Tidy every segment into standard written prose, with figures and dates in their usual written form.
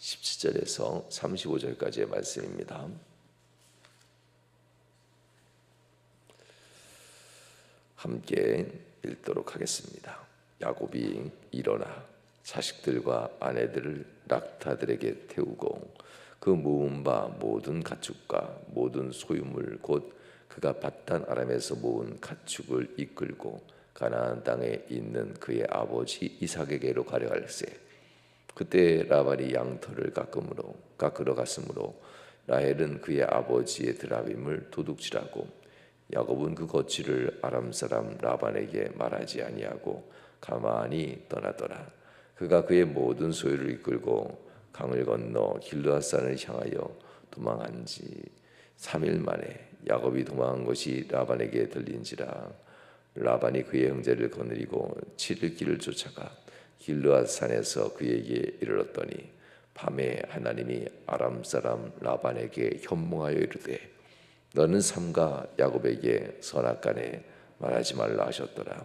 17절에서 35절까지의 말씀입니다. 함께 읽도록 하겠습니다. 야곱이 일어나 자식들과 아내들을 락타들에게 태우고 그 모은 바 모든 가축과 모든 소유물 곧 그가 밧단 아람에서 모은 가축을 이끌고 가나안 땅에 있는 그의 아버지 이삭에게로 가려갈세. 그때 라반이 양털을 깎으러 갔으므로 라헬은 그의 아버지의 드라빔을 도둑질하고 야곱은 그 거취를 아람 사람 라반에게 말하지 아니하고 가만히 떠나더라. 그가 그의 모든 소유를 이끌고 강을 건너 길르앗산을 향하여 도망한 지 3일 만에 야곱이 도망한 것이 라반에게 들린지라. 라반이 그의 형제를 거느리고 7일 길을 쫓아가 길르앗산에서 그에게 이르렀더니 밤에 하나님이 아람 사람 라반에게 현몽하여 이르되 너는 삼가 야곱에게 선악간에 말하지 말라 하셨더라.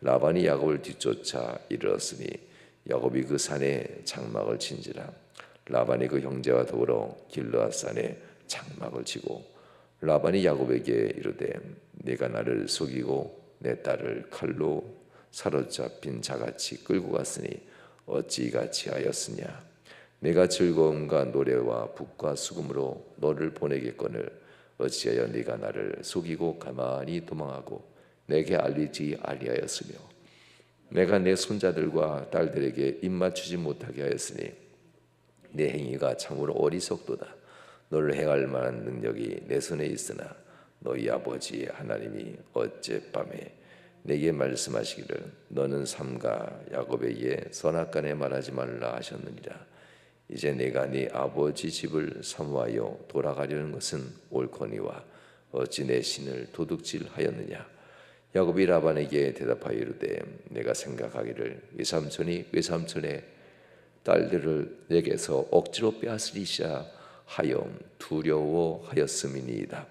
라반이 야곱을 뒤쫓아 이르렀으니 야곱이 그 산에 장막을 친지라. 라반이 그 형제와 더불어 길르앗산에 장막을 치고 라반이 야곱에게 이르되 네가 나를 속이고 내 딸을 칼로 사로잡힌 자같이 끌고 갔으니 어찌 이같이 하였으냐. 내가 즐거움과 노래와 북과 수금으로 너를 보내겠거늘 어찌하여 네가 나를 속이고 가만히 도망하고 내게 알리지 아니하였으며 내가 내 손자들과 딸들에게 입맞추지 못하게 하였으니 내 행위가 참으로 어리석도다. 너를 행할 만한 능력이 내 손에 있으나 너희 아버지 하나님이 어젯밤에 내게 말씀하시기를 너는 삼가 야곱에게 선악간에 말하지 말라 하셨느니라. 이제 내가 네 아버지 집을 사모하여 돌아가려는 것은 옳거니와 어찌 내 신을 도둑질하였느냐. 야곱이 라반에게 대답하여 이르되 내가 생각하기를 외삼촌의 딸들을 내게서 억지로 빼앗으리자 하여 두려워하였음이니이다.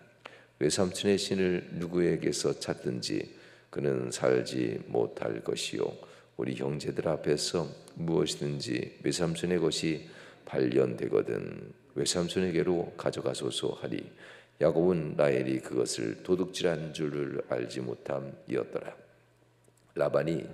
외삼촌의 신을 누구에게서 찾든지 그는 살지 못할 것이요 우리 형제들 앞에서 무엇이든지 외삼촌의 것이 발견되거든 외삼촌에게로 가져가소서 하리. 야곱은 라헬이 그것을 도둑질한 줄을 알지 못함이었더라. 라반이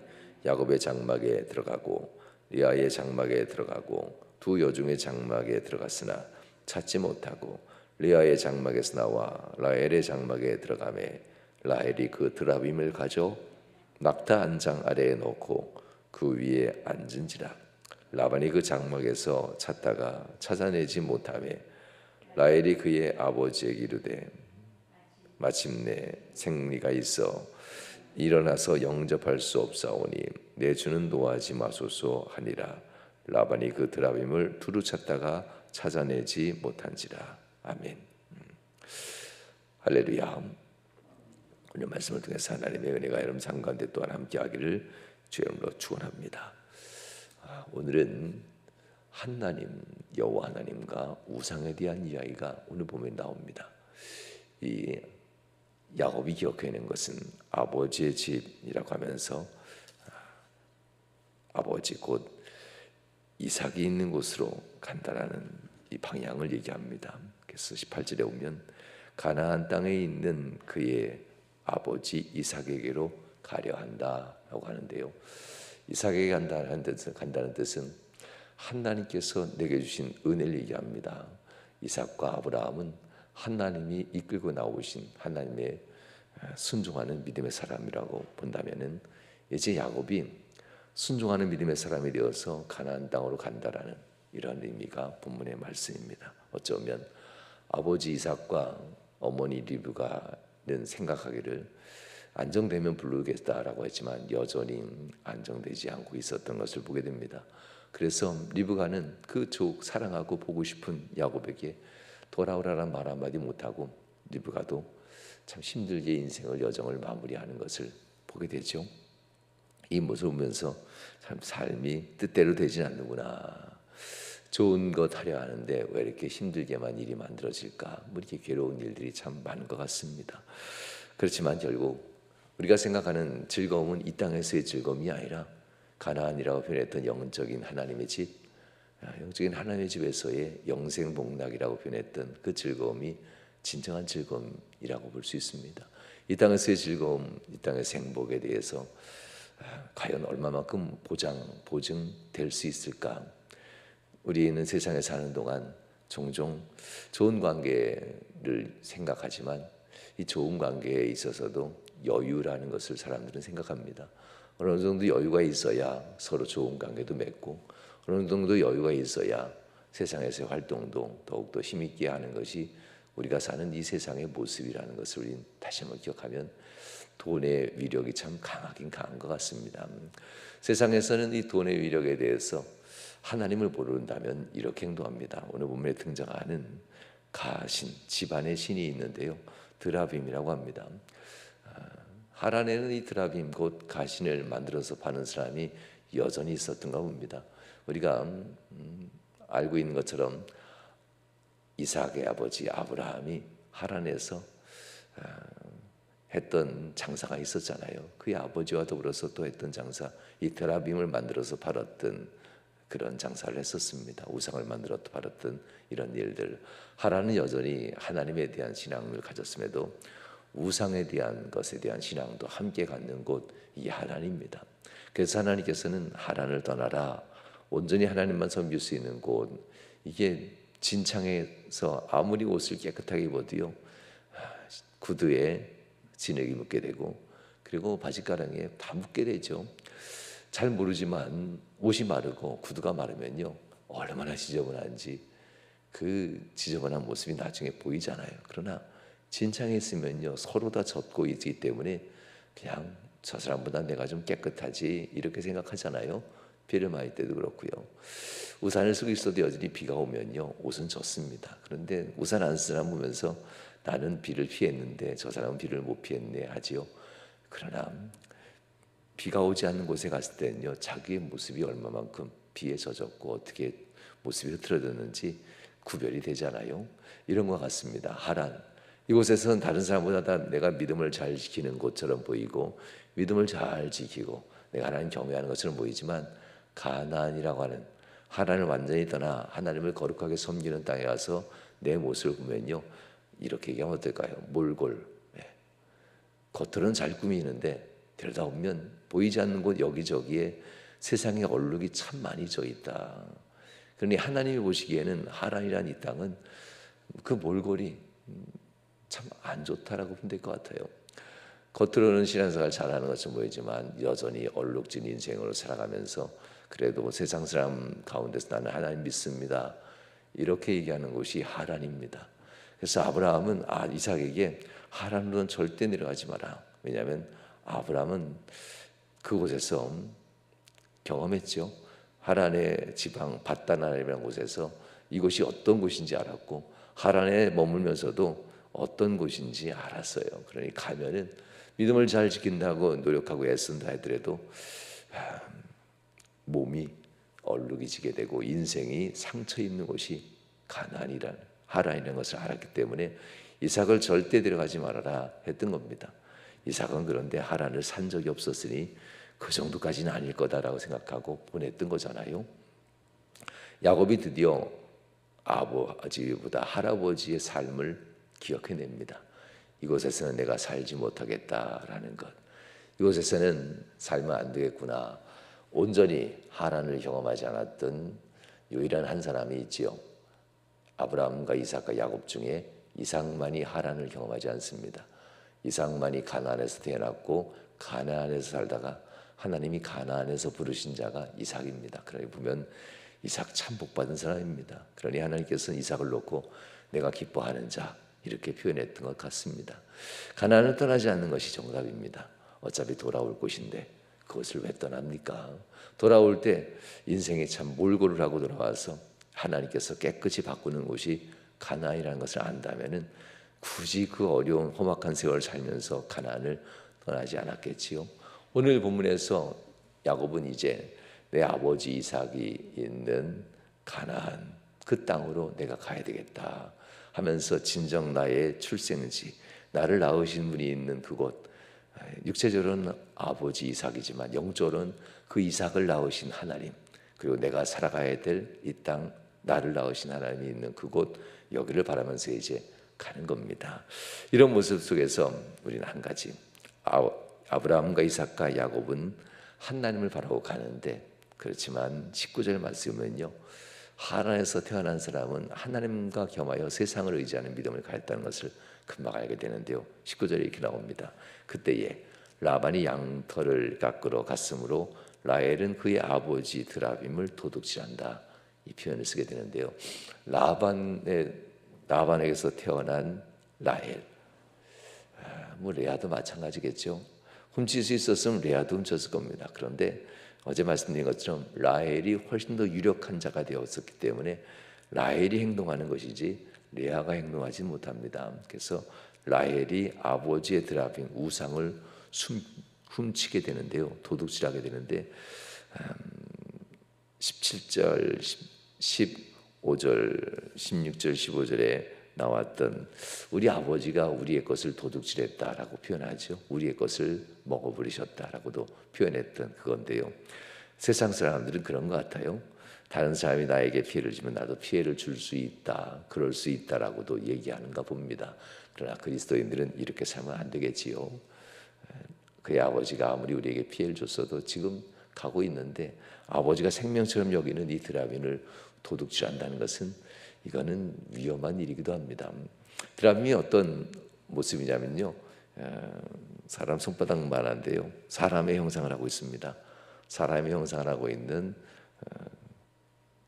야곱의 장막에 들어가고 리아의 장막에 들어가고 두 여종의 장막에 들어갔으나 찾지 못하고 리아의 장막에서 나와 라헬의 장막에 들어가매 라헬이 그 드라빔을 가져 낙타 한 장 아래에 놓고 그 위에 앉은지라. 라반이 그 장막에서 찾다가 찾아내지 못하매 라헬이 그의 아버지에게 이르되 마침내 생리가 있어 일어나서 영접할 수 없사오니 내 주는 노하지 마소서 하니라. 라반이 그 드라빔을 두루 찾다가 찾아내지 못한지라. 아멘. 할렐루야. 오늘 말씀을 통해서 하나님의 은혜가 여러분 삶 가운데 또한 함께하기를 주의 이름으로 축원합니다. 오늘은 하나님 여호와 하나님과 우상에 대한 이야기가 오늘 보면 나옵니다. 이 야곱이 기억해낸 것은 아버지의 집이라고 하면서 아버지 곧 이삭이 있는 곳으로 간다라는 이 방향을 얘기합니다. 그래서 18절에 오면 가나안 땅에 있는 그의 아버지 이삭에게로 가려 한다라고 하는데요. 이삭에게 간다는 뜻은 하나님께서 내게 주신 은혜를 얘기합니다. 이삭과 아브라함은 하나님이 이끌고 나오신 하나님의 순종하는 믿음의 사람이라고 본다면은 이제 야곱이 순종하는 믿음의 사람이 되어서 가나안 땅으로 간다라는 이런 의미가 본문의 말씀입니다. 어쩌면 아버지 이삭과 어머니 리브가는 생각하기를 안정되면 부르겠다라고 했지만 여전히 안정되지 않고 있었던 것을 보게 됩니다. 그래서 리브가는 그 족 사랑하고 보고 싶은 야곱에게 돌아오라는 말 한마디 못하고 리브가도 참 힘들게 인생을 여정을 마무리하는 것을 보게 되죠. 이 모습을 보면서 참 삶이 뜻대로 되진 않는구나. 좋은 것 하려 하는데 왜 이렇게 힘들게만 일이 만들어질까? 뭐 이렇게 괴로운 일들이 참 많은 것 같습니다. 그렇지만 결국 우리가 생각하는 즐거움은 이 땅에서의 즐거움이 아니라 가나안이라고 표현했던 영적인 하나님의 집, 영적인 하나님의 집에서의 영생복락이라고 표현했던 그 즐거움이 진정한 즐거움이라고 볼 수 있습니다. 이 땅에서의 즐거움, 이 땅에서 행복에 대해서 과연 얼마만큼 보증될 수 있을까? 우리는 세상에 사는 동안 종종 좋은 관계를 생각하지만 이 좋은 관계에 있어서도 여유라는 것을 사람들은 생각합니다. 어느 정도 여유가 있어야 서로 좋은 관계도 맺고, 어느 정도 여유가 있어야 세상에서의 활동도 더욱더 힘있게 하는 것이 우리가 사는 이 세상의 모습이라는 것을 우리는 다시 한번 기억하면 돈의 위력이 참 강하긴 강한 것 같습니다. 세상에서는 이 돈의 위력에 대해서 하나님을 모른다면 이렇게 행동합니다. 오늘 본문에 등장하는 가신, 집안의 신이 있는데요, 드라빔이라고 합니다. 하란에는 이 드라빔 곧 가신을 만들어서 파는 사람이 여전히 있었던가 봅니다. 우리가 알고 있는 것처럼 이삭의 아버지 아브라함이 하란에서 했던 장사가 있었잖아요. 그의 아버지와 더불어서 또 했던 장사, 이 드라빔을 만들어서 팔았던 그런 장사를 했었습니다. 우상을 만들어 팔았던 이런 일들. 하란은 여전히 하나님에 대한 신앙을 가졌음에도 우상에 대한 것에 대한 신앙도 함께 갖는 곳, 이 하란입니다. 그래서 하나님께서는 하란을 떠나라, 온전히 하나님만 섬길 수 있는 곳, 이게 진창에서 아무리 옷을 깨끗하게 입어도요, 구두에 진흙이 묻게 되고, 그리고 바지가랑이에 다 묻게 되죠. 잘 모르지만 옷이 마르고 구두가 마르면요, 얼마나 지저분한지 그 지저분한 모습이 나중에 보이잖아요. 그러나 진창에 있으면요, 서로 다 젖고 있기 때문에 그냥 저 사람보다 내가 좀 깨끗하지 이렇게 생각하잖아요. 비를 맞을 때도 그렇고요. 우산을 쓰고 있어도 여전히 비가 오면요, 옷은 젖습니다. 그런데 우산 안 쓰는 사람 보면서 나는 비를 피했는데 저 사람은 비를 못 피했네 하지요. 그러나 비가 오지 않는 곳에 갔을 때는요, 자기의 모습이 얼마만큼 비에 젖었고 어떻게 모습이 흐트러졌는지 구별이 되잖아요. 이런 것 같습니다. 하란, 이곳에서는 다른 사람보다 다 내가 믿음을 잘 지키는 곳처럼 보이고 믿음을 잘 지키고 내가 하나님 경외하는 것처럼 보이지만, 가나안이라고 하는 하나님을 완전히 떠나 하나님을 거룩하게 섬기는 땅에 가서 내 모습을 보면요, 이렇게 얘기하면 어떨까요? 몰골. 겉으로는 잘 꾸미는데 들여다보면 보이지 않는 곳 여기저기에 세상의 얼룩이 참 많이 져 있다. 그러니 하나님이 보시기에는 하란이란 이 땅은 그 몰골이 참 안 좋다라고 보면 될 것 같아요. 겉으로는 신앙생활 잘하는 것처럼 보이지만 여전히 얼룩진 인생으로 살아가면서 그래도 세상 사람 가운데서 나는 하나님 믿습니다, 이렇게 얘기하는 곳이 하란입니다. 그래서 아브라함은 이삭에게 하란으로는 절대 내려가지 마라. 왜냐하면 아브라함은 그곳에서 경험했죠. 하란의 지방 밧다나임이라는 곳에서 이곳이 어떤 곳인지 알았고, 하란에 머물면서도 어떤 곳인지 알았어요. 그러니 가면은 믿음을 잘 지킨다고 노력하고 애쓴다 하더라도 몸이 얼룩이 지게 되고 인생이 상처 입는 곳이 가나안이란 하란이라는 것을 알았기 때문에 이삭을 절대 데려가지 말아라 했던 겁니다. 이삭은 그런데 하란을 산 적이 없었으니 그 정도까지는 아닐 거다라고 생각하고 보냈던 거잖아요. 야곱이 드디어 아버지보다 할아버지의 삶을 기억해냅니다. 이곳에서는 내가 살지 못하겠다라는 것, 이곳에서는 살면 안 되겠구나. 온전히 하란을 경험하지 않았던 유일한 한 사람이 있지요. 아브라함과 이삭과 야곱 중에 이삭만이 하란을 경험하지 않습니다. 이삭만이 가나안에서 태어났고 가나안에서 살다가 하나님이 가나안에서 부르신 자가 이삭입니다. 그러니 보면 이삭 참 복받은 사람입니다. 그러니 하나님께서는 이삭을 놓고 내가 기뻐하는 자, 이렇게 표현했던 것 같습니다. 가나안을 떠나지 않는 것이 정답입니다. 어차피 돌아올 곳인데 그것을 왜 떠납니까? 돌아올 때 인생에 참 몰골을 하고 돌아와서 하나님께서 깨끗이 바꾸는 곳이 가나안이라는 것을 안다면은 굳이 그 어려운 험악한 세월을 살면서 가나안을 떠나지 않았겠지요. 오늘 본문에서 야곱은 이제 내 아버지 이삭이 있는 가나안, 그 땅으로 내가 가야 되겠다 하면서 진정 나의 출생지, 나를 낳으신 분이 있는 그곳, 육체적으로는 아버지 이삭이지만 영적으로는 그 이삭을 낳으신 하나님, 그리고 내가 살아가야 될 이 땅, 나를 낳으신 하나님이 있는 그곳, 여기를 바라면서 이제 가는 겁니다. 이런 모습 속에서 우리는 한 가지, 아브라함과 이삭과 야곱은 하나님을 바라고 가는데, 그렇지만 19절 말씀은요, 하란에서 태어난 사람은 하나님과 겸하여 세상을 의지하는 믿음을 가졌다는 것을 금방 알게 되는데요. 19절에 이렇게 나옵니다. 그때에 라반이 양털을 깎으러 갔으므로 라헬은 그의 아버지 드라빔을 도둑질한다, 이 표현을 쓰게 되는데요. 라반에게서 태어난 라헬, 뭐 레아도 마찬가지겠죠. 훔칠 수 있었으면 레아도 훔쳤을 겁니다. 그런데 어제 말씀드린 것처럼 라헬이 훨씬 더 유력한 자가 되었었기 때문에 라헬이 행동하는 것이지 레아가 행동하지 못합니다. 그래서 라헬이 아버지의 드라빔, 우상을 훔치게 되는데요, 도둑질하게 되는데 17절, 15절, 16절, 15절에 나왔던 우리 아버지가 우리의 것을 도둑질했다라고 표현하죠. 우리의 것을 먹어버리셨다라고도 표현했던 그건데요. 세상 사람들은 그런 것 같아요. 다른 사람이 나에게 피해를 주면 나도 피해를 줄 수 있다, 그럴 수 있다라고도 얘기하는가 봅니다. 그러나 그리스도인들은 이렇게 살면 안 되겠지요. 그의 아버지가 아무리 우리에게 피해를 줬어도 지금 가고 있는데 아버지가 생명처럼 여기는 이 드라빔을 도둑질한다는 것은 이거는 위험한 일이기도 합니다. 드라빔이 어떤 모습이냐면요, 사람 손바닥만한데요, 사람의 형상을 하고 있습니다. 사람의 형상을 하고 있는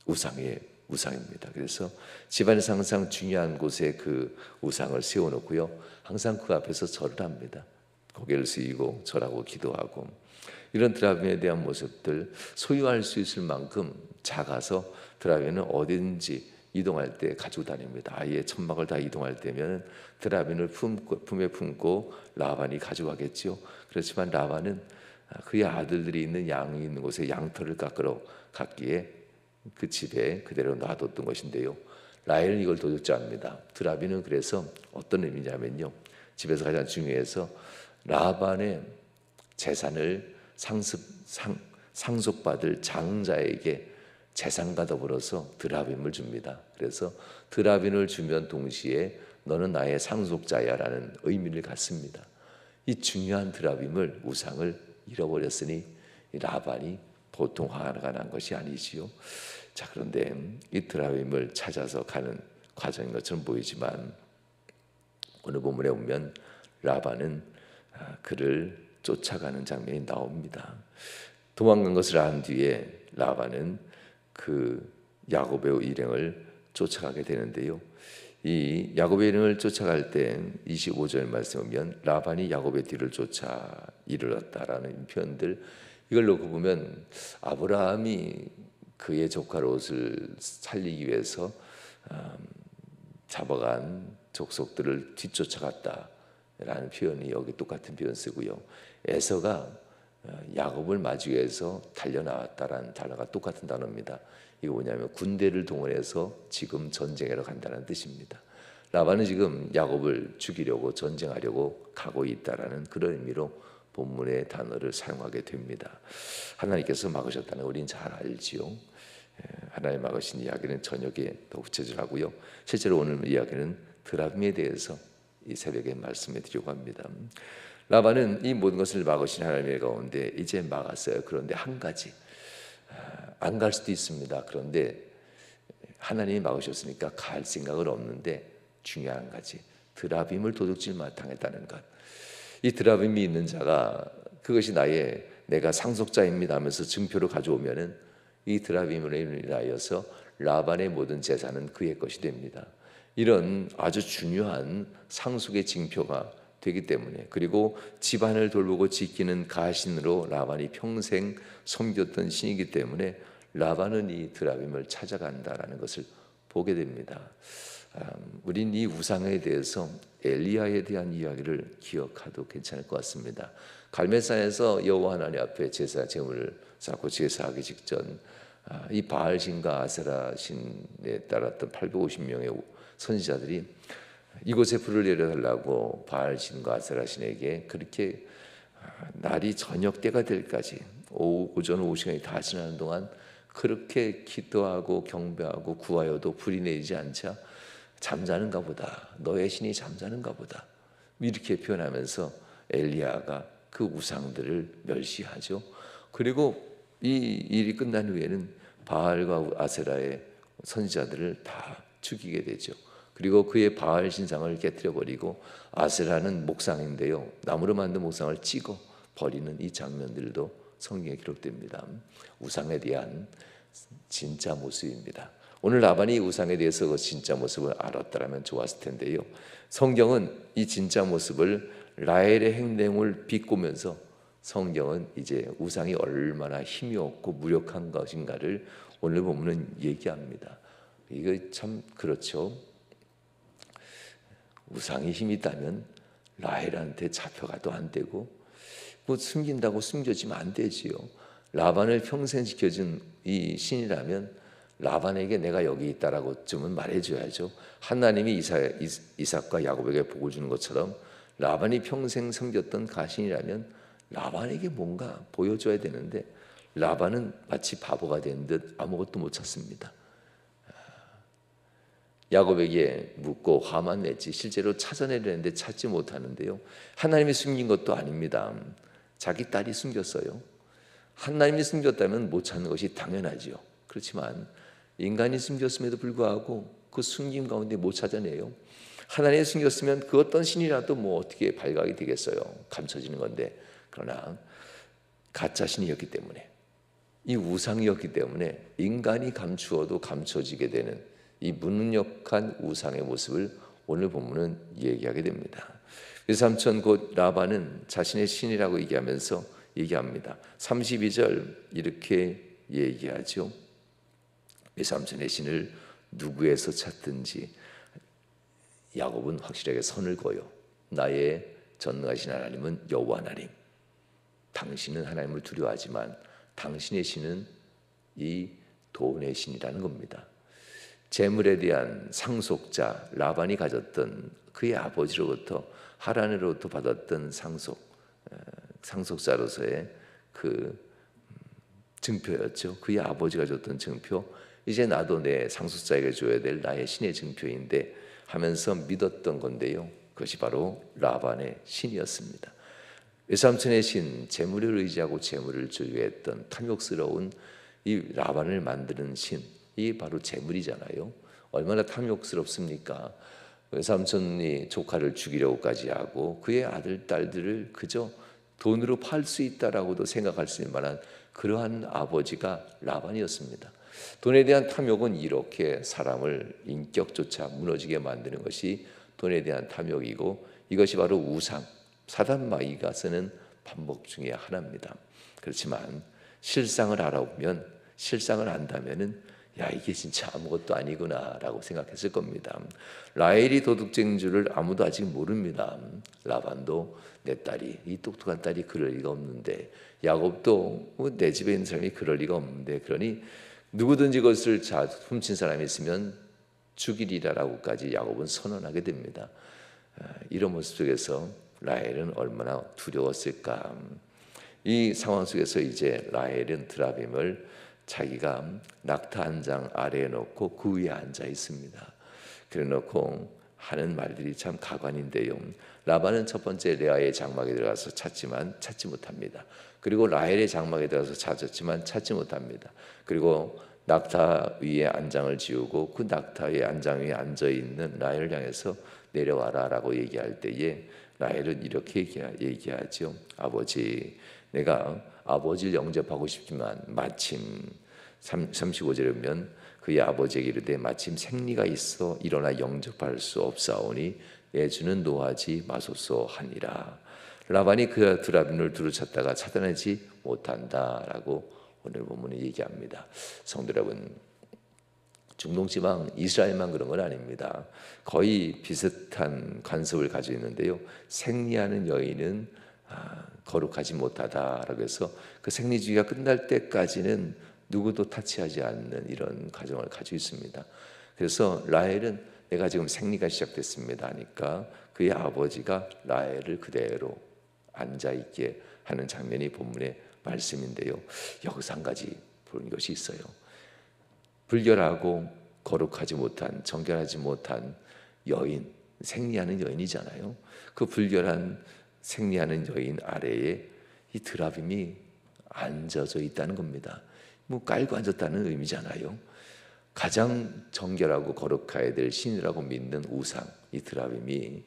우상입니다. 그래서 집안에서 항상 중요한 곳에 그 우상을 세워놓고요, 항상 그 앞에서 절을 합니다. 고개를 숙이고 절하고 기도하고, 이런 드라빔에 대한 모습들, 소유할 수 있을 만큼 작아서 드라빔은 어디든지 이동할 때 가지고 다닙니다. 아예 천막을 다 이동할 때면 드라빔을 품에 품고 라반이 가져가겠지요. 그렇지만 라반은 그의 아들들이 있는 양이 있는 곳에 양털을 깎으러 갔기에 그 집에 그대로 놔뒀던 것인데요. 라헬은 이걸 도둑질합니다. 드라빔은 그래서 어떤 의미냐면요, 집에서 가장 중요해서 라반의 재산을 상속받을 장자에게 재산과 더불어서 드라빔을 줍니다. 그래서 드라빔을 주면 동시에 너는 나의 상속자야라는 의미를 갖습니다. 이 중요한 드라빔을, 우상을 잃어버렸으니 라반이 보통 화가 난 것이 아니지요. 자, 그런데 이 드라빔을 찾아서 가는 과정인 것처럼 보이지만 오늘 본문에 보면 라반은 그를 쫓아가는 장면이 나옵니다. 도망간 것을 안 뒤에 라반은 그 야곱의 일행을 쫓아가게 되는데요. 이 야곱의 일행을 쫓아갈 때 25절 말씀에 보면 라반이 야곱의 뒤를 쫓아 이르렀다라는 표현들, 이걸 놓고 보면 아브라함이 그의 조카 롯을 살리기 위해서 잡아간 족속들을 뒤쫓아갔다라는 표현이 여기 똑같은 표현 쓰고요. 에서가 야곱을 맞이해서 달려나왔다라는 단어가 똑같은 단어입니다. 이거 뭐냐면 군대를 동원해서 지금 전쟁하러 간다는 뜻입니다. 라반은 지금 야곱을 죽이려고 전쟁하려고 가고 있다라는 그런 의미로 본문의 단어를 사용하게 됩니다. 하나님께서 막으셨다는 걸 우리는 잘 알지요. 하나님 막으신 이야기는 저녁에 더 구체적하고요. 실제로 오늘 이야기는 드라빔에 대해서 이 새벽에 말씀해 드리려고 합니다. 라반은 이 모든 것을 막으신 하나님의 가운데 이제 막았어요. 그런데 한 가지, 안 갈 수도 있습니다. 그런데 하나님이 막으셨으니까 갈 생각은 없는데 중요한 한 가지, 드라빔을 도둑질 당했다는 것. 이 드라빔이 있는 자가 그것이 내가 상속자입니다 하면서 증표를 가져오면은 이 드라빔으로 인하여서 라반의 모든 재산은 그의 것이 됩니다. 이런 아주 중요한 상속의 징표가 되기 때문에, 그리고 집안을 돌보고 지키는 가신으로 라반이 평생 섬겼던 신이기 때문에 라반은 이 드라빔을 찾아간다라는 것을 보게 됩니다. 우린 이 우상에 대해서 엘리야에 대한 이야기를 기억해도 괜찮을 것 같습니다. 갈멜산에서 여호와 하나님 앞에 제물을 쌓고 제사하기 직전 이 바알신과 아세라 신에 따랐던 850명의 선지자들이 이곳에 불을 내려달라고 바알신과 아세라 신에게 그렇게 날이 저녁 때가 될 때까지 오전 오후 시간이 다 지나는 동안 그렇게 기도하고 경배하고 구하여도 불이 내리지 않자 잠자는가 보다. 너의 신이 잠자는가 보다. 이렇게 표현하면서 엘리야가 그 우상들을 멸시하죠. 그리고 이 일이 끝난 후에는 바알과 아세라의 선지자들을 다 죽이게 되죠. 그리고 그의 바알 신상을 깨뜨려 버리고 아세라는 목상인데요, 나무로 만든 목상을 찍어 버리는 이 장면들도 성경에 기록됩니다. 우상에 대한 진짜 모습입니다. 오늘 라반이 우상에 대해서 그 진짜 모습을 알았다면 좋았을 텐데요, 성경은 이 진짜 모습을 라헬의 행동을 비꼬면서 성경은 이제 우상이 얼마나 힘이 없고 무력한 것인가를 오늘 본문은 얘기합니다. 이거 참 그렇죠. 우상이 힘이 있다면 라헬한테 잡혀가도 안 되고 뭐 숨긴다고 숨겨지면 안 되지요. 라반을 평생 지켜준 이 신이라면 라반에게 내가 여기 있다라고 좀은 말해줘야죠. 하나님이 이삭과 야곱에게 복을 주는 것처럼 라반이 평생 섬겼던 가신이라면 라반에게 뭔가 보여줘야 되는데 라반은 마치 바보가 된 듯 아무것도 못 찾습니다. 야곱에게 묻고 화만 냈지 실제로 찾아내려는데 찾지 못하는데요, 하나님이 숨긴 것도 아닙니다. 자기 딸이 숨겼어요. 하나님이 숨겼다면 못 찾는 것이 당연하지요. 그렇지만 인간이 숨겼음에도 불구하고 그 숨김 가운데 못 찾아내요. 하나님이 숨겼으면 그 어떤 신이라도 뭐 어떻게 발각이 되겠어요. 감춰지는 건데. 그러나 가짜 신이었기 때문에, 이 우상이었기 때문에 인간이 감추어도 감춰지게 되는 이 무능력한 우상의 모습을 오늘 본문은 얘기하게 됩니다. 삼촌 곧 라반은 자신의 신이라고 얘기합니다. 32절 이렇게 얘기하죠. 삼촌의 신을 누구에서 찾든지 야곱은 확실하게 선을 그어요. 나의 전능하신 하나님은 여호와 하나님. 당신은 하나님을 두려워하지만 당신의 신은 이 돈의 신이라는 겁니다. 재물에 대한 상속자 라반이 가졌던 그의 아버지로부터 하란으로부터 받았던 상속자로서의 그 증표였죠. 그의 아버지가 줬던 증표, 이제 나도 내 상속자에게 줘야 될 나의 신의 증표인데 하면서 믿었던 건데요, 그것이 바로 라반의 신이었습니다. 외삼촌의 신, 재물을 의지하고 재물을 주의했던 탐욕스러운 이 라반을 만드는 신, 이 바로 재물이잖아요. 얼마나 탐욕스럽습니까? 외삼촌이 조카를 죽이려고까지 하고 그의 아들, 딸들을 그저 돈으로 팔 수 있다라고도 생각할 수 있는 만한 그러한 아버지가 라반이었습니다. 돈에 대한 탐욕은 이렇게 사람을 인격조차 무너지게 만드는 것이 돈에 대한 탐욕이고, 이것이 바로 우상, 사단 마귀가 쓰는 반복 중에 하나입니다. 그렇지만 실상을 알아보면, 실상을 안다면은 야, 이게 진짜 아무것도 아니구나라고 생각했을 겁니다. 라헬이 도둑쟁이인 줄을 아무도 아직 모릅니다. 라반도 내 딸이, 이 똑똑한 딸이 그럴 리가 없는데, 야곱도 내 집에 있는 사람이 그럴 리가 없는데, 그러니 누구든지 그것을 훔친 사람이 있으면 죽이리라라고까지 야곱은 선언하게 됩니다. 이런 모습 속에서 라헬은 얼마나 두려웠을까. 이 상황 속에서 이제 라헬은 드라빔을 자기가 낙타 한 장 아래에 놓고 그 위에 앉아 있습니다. 그래 놓고 하는 말들이 참 가관인데요. 라반은 첫 번째 레아의 장막에 들어가서 찾지만 찾지 못합니다. 그리고 라헬의 장막에 들어가서 찾았지만 찾지 못합니다. 그리고 낙타 위에 안장을 지우고 그 낙타 위에 안장 위에 앉아 있는 라헬을 향해서 내려와라라고 얘기할 때에 라헬은 이렇게 얘기하죠. 아버지, 내가 아버지를 영접하고 싶지만 마침 35절에 보면 그의 아버지에게 이르되 마침 생리가 있어 일어나 영접할 수 없사오니 내 주는 노하지 마소서 하니라. 라반이 그 드라빔을 두루 찾다가 찾아내지 못한다라고 오늘 본문에 얘기합니다. 성도 여러분, 중동지방 이스라엘만 그런 건 아닙니다. 거의 비슷한 관습을 가지고 있는데요, 생리하는 여인은 거룩하지 못하다라고 해서 그 생리주기가 끝날 때까지는 누구도 타치하지 않는 이런 가정을 가지고 있습니다. 그래서 라헬은 내가 지금 생리가 시작됐습니다 하니까 그의 아버지가 라헬을 그대로 앉아있게 하는 장면이 본문의 말씀인데요, 여기서 한 가지 보는 것이 있어요. 불결하고 거룩하지 못한, 정결하지 못한 여인, 생리하는 여인이잖아요. 그 불결한 생리하는 여인 아래에 이 드라빔이 앉아져 있다는 겁니다. 뭐 깔고 앉았다는 의미잖아요. 가장 정결하고 거룩해야 될 신이라고 믿는 우상, 이 드라빔이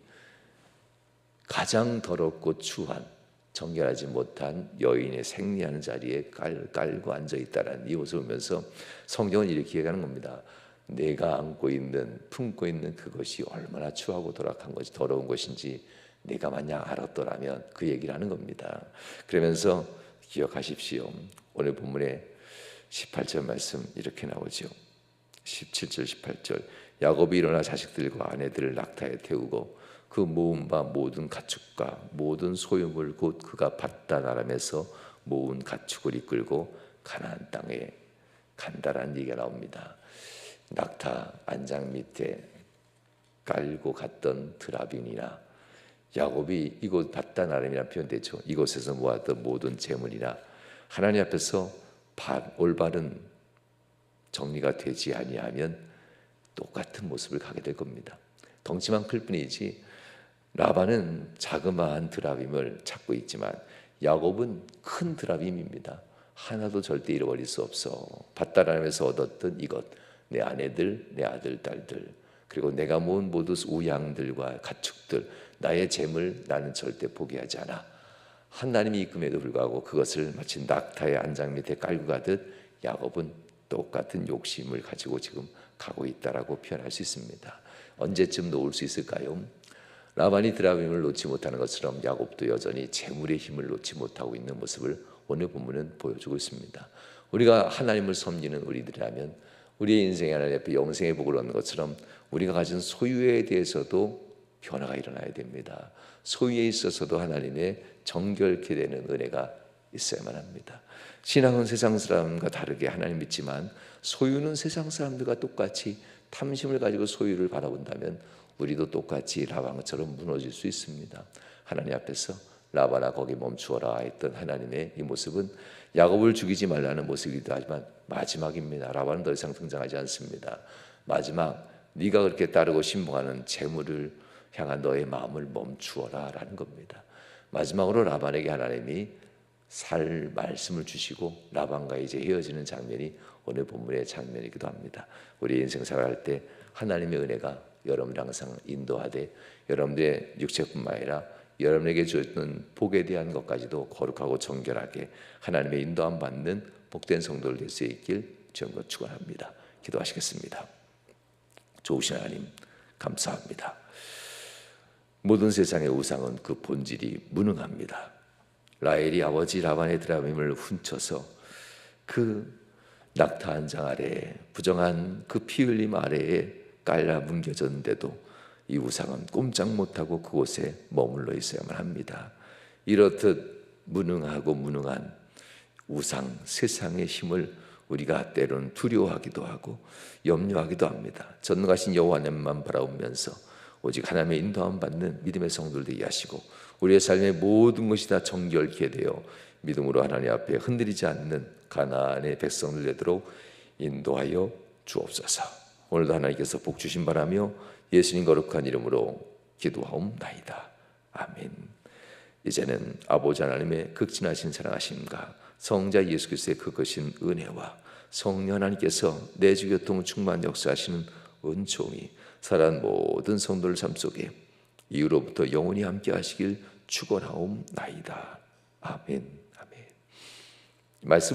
가장 더럽고 추한, 정결하지 못한 여인의 생리하는 자리에 깔고 앉아 있다는 이 모습을 보면서 성경은 이렇게 얘기하는 겁니다. 내가 안고 있는, 품고 있는 그것이 얼마나 추하고 도락한 것이, 더러운 것인지 내가 만약 알았더라면, 그 얘기를 하는 겁니다. 그러면서 기억하십시오. 오늘 본문에 18절 말씀 이렇게 나오죠. 17절 18절 야곱이 일어나 자식들과 아내들을 낙타에 태우고 그 모은 바 모든 가축과 모든 소유물 곧 그가 밧단 아람에서 모은 가축을 이끌고 가나안 땅에 간다라는 얘기가 나옵니다. 낙타 안장 밑에 깔고 갔던 드라빔이나 야곱이 이곳 밧단 아람이라는 표현되죠. 이곳에서 모았던 모든 재물이나 하나님 앞에서 올바른 정리가 되지 아니하면 똑같은 모습을 가게 될 겁니다. 덩치만 클 뿐이지 라반은 자그마한 드라빔을 찾고 있지만 야곱은 큰 드라빔입니다. 하나도 절대 잃어버릴 수 없어. 밧단 아람에서 얻었던 이것, 내 아내들, 내 아들, 딸들, 그리고 내가 모은 모든 우양들과 가축들, 나의 재물, 나는 절대 포기하지 않아. 하나님이 이끔에도 불구하고 그것을 마치 낙타의 안장 밑에 깔고 가듯 야곱은 똑같은 욕심을 가지고 지금 가고 있다라고 표현할 수 있습니다. 언제쯤 놓을 수 있을까요? 라반이 드라빔을 놓지 못하는 것처럼 야곱도 여전히 재물의 힘을 놓지 못하고 있는 모습을 오늘 본문은 보여주고 있습니다. 우리가 하나님을 섬기는 우리들이라면 우리의 인생에 하나님 앞에 영생의 복을 얻는 것처럼 우리가 가진 소유에 대해서도 변화가 일어나야 됩니다. 소유에 있어서도 하나님의 정결케 되는 은혜가 있어야만 합니다. 신앙은 세상 사람과 다르게 하나님 믿지만 소유는 세상 사람들과 똑같이 탐심을 가지고 소유를 바라본다면 우리도 똑같이 라반처럼 무너질 수 있습니다. 하나님 앞에서 라반아 거기 멈추어라 했던 하나님의 이 모습은 야곱을 죽이지 말라는 모습이기도 하지만 마지막입니다. 라반은 더 이상 등장하지 않습니다. 마지막, 네가 그렇게 따르고 신봉하는 재물을 향한 너의 마음을 멈추어라 라는 겁니다. 마지막으로 라반에게 하나님이 살 말씀을 주시고 라반과 이제 헤어지는 장면이 오늘 본문의 장면이기도 합니다. 우리 인생 살아갈 때 하나님의 은혜가 여러분을 항상 인도하되 여러분들의 육체뿐만 아니라 여러분에게 주었던 복에 대한 것까지도 거룩하고 정결하게 하나님의 인도함 받는 복된 성도를 될 수 있길 주님으로 축원합니다. 기도하시겠습니다. 좋으신 하나님 감사합니다. 모든 세상의 우상은 그 본질이 무능합니다. 라헬이 아버지 라반의 드라빔을 훔쳐서 그 낙타 한 장 아래에 부정한 그 피 흘림 아래에 깔라 뭉겨졌는데도 이 우상은 꼼짝 못하고 그곳에 머물러 있어야만 합니다. 이렇듯 무능하고 무능한 우상, 세상의 힘을 우리가 때로는 두려워하기도 하고 염려하기도 합니다. 전능하신 여호와님만 바라보면서 오직 하나님의 인도함 받는 믿음의 성도들 되게 하시고 우리의 삶의 모든 것이 다 정결케 되어 믿음으로 하나님 앞에 흔들리지 않는 가나안의 백성들 되도록 인도하여 주옵소서. 오늘도 하나님께서 복 주신 바라며 예수님 거룩한 이름으로 기도하옵나이다. 아멘. 이제는 아버지 하나님의 극진하신 사랑하심과 성자 예수 그리스도의 그것인 은혜와 성령 하나님께서 내주 교통 충만 역사하시는 은총이 살아난 모든 성도들 삶 속에 이후로부터 영원히 함께 하시길 축원하옵나이다. 아멘. 아멘. 말씀을